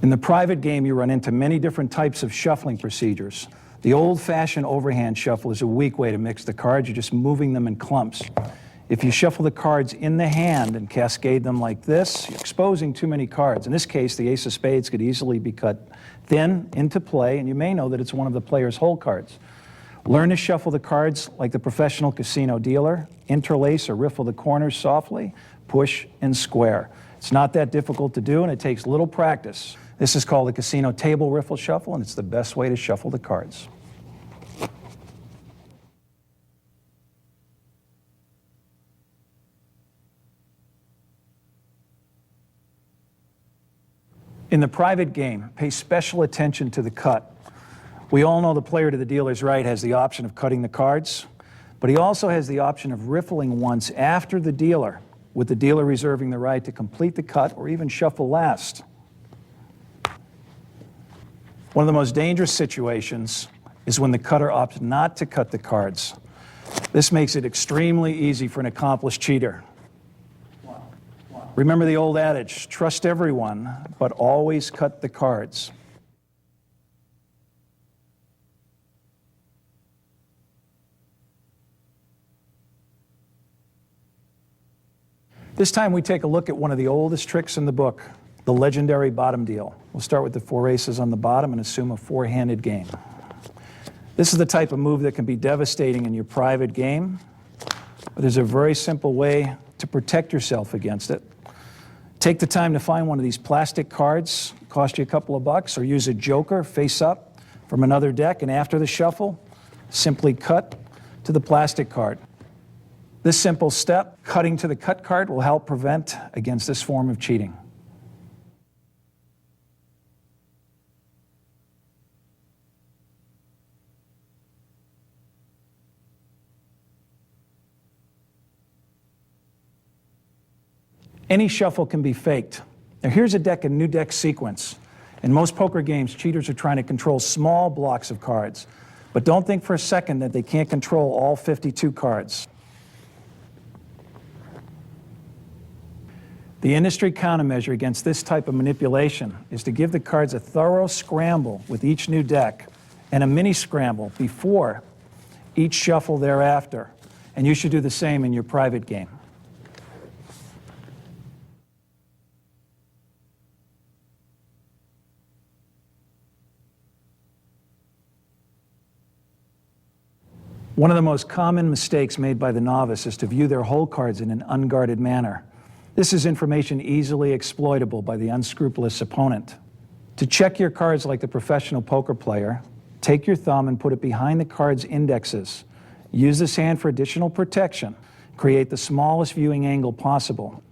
In the private game, you run into many different types of shuffling procedures. The old-fashioned overhand shuffle is a weak way to mix the cards. You're just moving them in clumps. If you shuffle the cards in the hand and cascade them like this, you're exposing too many cards. In this case, the ace of spades could easily be cut thin into play, and you may know that it's one of the player's hole cards. Learn to shuffle the cards like the professional casino dealer. Interlace or riffle the corners softly, push and square. It's not that difficult to do, and it takes little practice. This is called the casino table riffle shuffle, and it's the best way to shuffle the cards. In the private game, pay special attention to the cut. We all know the player to the dealer's right has the option of cutting the cards, but he also has the option of riffling once after the dealer, with the dealer reserving the right to complete the cut or even shuffle last. One of the most dangerous situations is when the cutter opts not to cut the cards. This makes it extremely easy for an accomplished cheater. Remember the old adage, trust everyone, but always cut the cards. This time we take a look at one of the oldest tricks in the book, the legendary bottom deal. We'll start with the 4 aces on the bottom and assume a 4-handed game. This is the type of move that can be devastating in your private game, but there's a very simple way to protect yourself against it. Take the time to find one of these plastic cards, cost you a couple of bucks, or use a joker face up from another deck, and after the shuffle, simply cut to the plastic card. This simple step, cutting to the cut card, will help prevent against this form of cheating. Any shuffle can be faked. Now here's a deck in new deck sequence. In most poker games, cheaters are trying to control small blocks of cards. But don't think for a second that they can't control all 52 cards. The industry countermeasure against this type of manipulation is to give the cards a thorough scramble with each new deck and a mini scramble before each shuffle thereafter. And you should do the same in your private game. One of the most common mistakes made by the novice is to view their hole cards in an unguarded manner. This is information easily exploitable by the unscrupulous opponent. To check your cards like the professional poker player, take your thumb and put it behind the card's indexes. Use this hand for additional protection. Create the smallest viewing angle possible.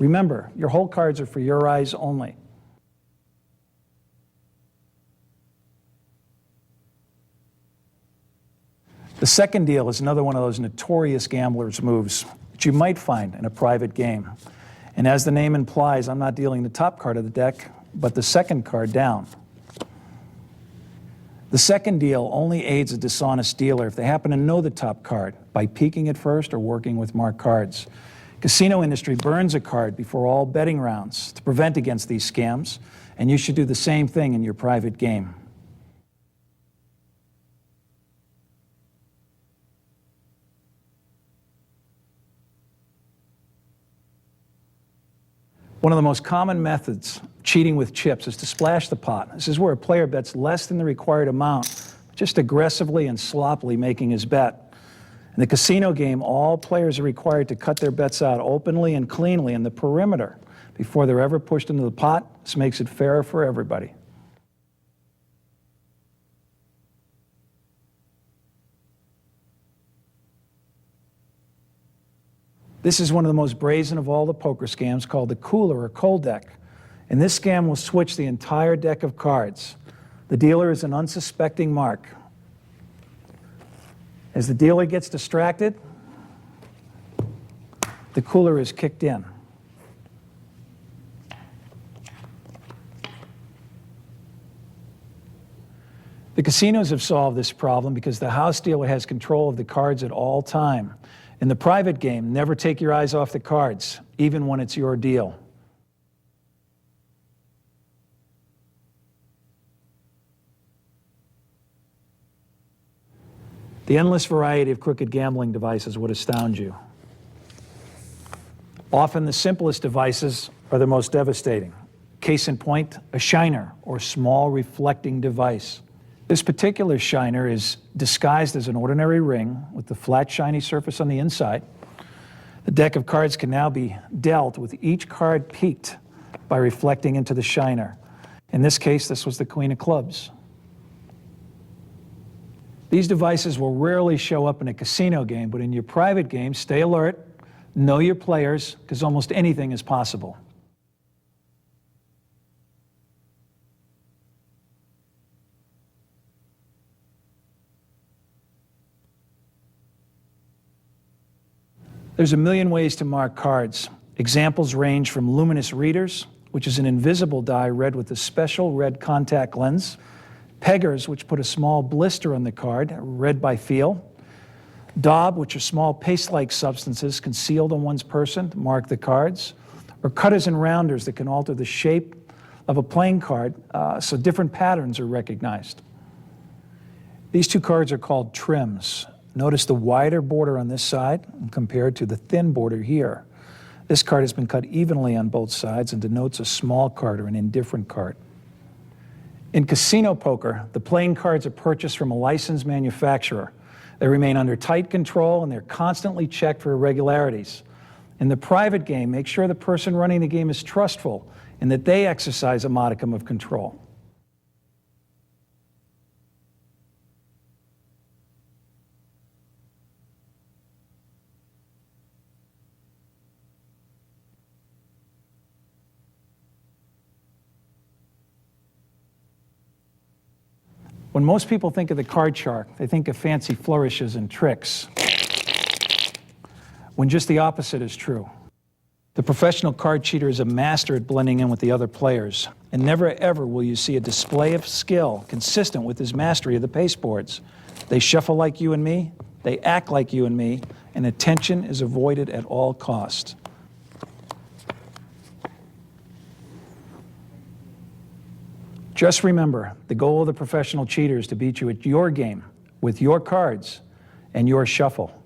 Remember, your hole cards are for your eyes only. The second deal is another one of those notorious gamblers' moves that you might find in a private game. And as the name implies, I'm not dealing the top card of the deck, but the second card down. The second deal only aids a dishonest dealer if they happen to know the top card by peeking at first or working with marked cards. Casino industry burns a card before all betting rounds to prevent against these scams, and you should do the same thing in your private game. One of the most common methods of cheating with chips is to splash the pot. This is where a player bets less than the required amount, just aggressively and sloppily making his bet. In the casino game, all players are required to cut their bets out openly and cleanly in the perimeter before they're ever pushed into the pot. This makes it fairer for everybody. This is one of the most brazen of all the poker scams, called the cooler or cold deck. And this scam will switch the entire deck of cards. The dealer is an unsuspecting mark. As the dealer gets distracted, the cooler is kicked in. The casinos have solved this problem because the house dealer has control of the cards at all time. In the private game, never take your eyes off the cards, even when it's your deal. The endless variety of crooked gambling devices would astound you. Often the simplest devices are the most devastating. Case in point, a shiner, or small reflecting device. This particular shiner is disguised as an ordinary ring with the flat, shiny surface on the inside. The deck of cards can now be dealt with each card peaked by reflecting into the shiner. In this case, this was the Queen of Clubs. These devices will rarely show up in a casino game, but in your private game, stay alert, know your players, because almost anything is possible. There's a million ways to mark cards. Examples range from luminous readers, which is an invisible die read with a special red contact lens, peggers, which put a small blister on the card, read by feel, daub, which are small paste-like substances concealed on one's person to mark the cards, or cutters and rounders that can alter the shape of a playing card so different patterns are recognized. These two cards are called trims. Notice the wider border on this side compared to the thin border here. This card has been cut evenly on both sides and denotes a small card or an indifferent card. In casino poker, the playing cards are purchased from a licensed manufacturer. They remain under tight control and they're constantly checked for irregularities. In the private game, make sure the person running the game is trustful and that they exercise a modicum of control. When most people think of the card shark, they think of fancy flourishes and tricks, when just the opposite is true. The professional card cheater is a master at blending in with the other players, and never ever will you see a display of skill consistent with his mastery of the pasteboards. They shuffle like you and me, they act like you and me, and attention is avoided at all costs. Just remember, the goal of the professional cheater is to beat you at your game, with your cards and your shuffle.